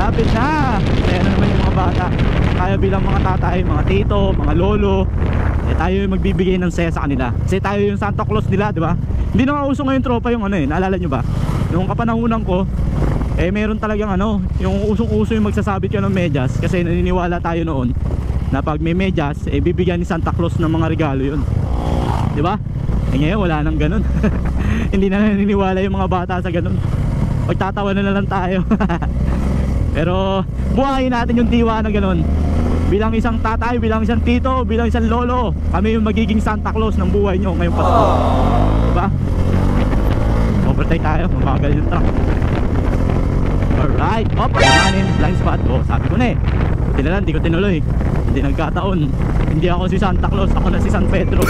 malapit na. Kaya na naman yung mga bata. Tayo bilang mga tatay, mga tito, mga lolo, tayo yung magbibigay ng saya sa kanila. Kasi tayo yung Santa Claus nila, di ba? Hindi na nga uso ngayon tropa yung naalala nyo ba? Noong kapanahunan ko, meron talagang yung usong-uso yung magsasabit ka ng medyas. Kasi naniniwala tayo noon na pag may medyas, bibigyan ni Santa Claus ng mga regalo yun, di ba? Ngayon wala nang ganun. Hindi na naniniwala yung mga bata sa ganun. Pagtatawa na lang tayo. Pero buhayin natin yung diwa na ganun. Bilang isang tatay, bilang isang tito, bilang isang lolo, kami yung magiging Santa Claus ng buhay nyo ngayong Pasko, diba? Overtake tayo, mabagal yung truck. Alright, op, kumanin, blind spot. Oh, sabi ko na buti na lang, di ko tinuloy. Hindi nagkataon. Hindi ako si Santa Claus, ako na si San Pedro.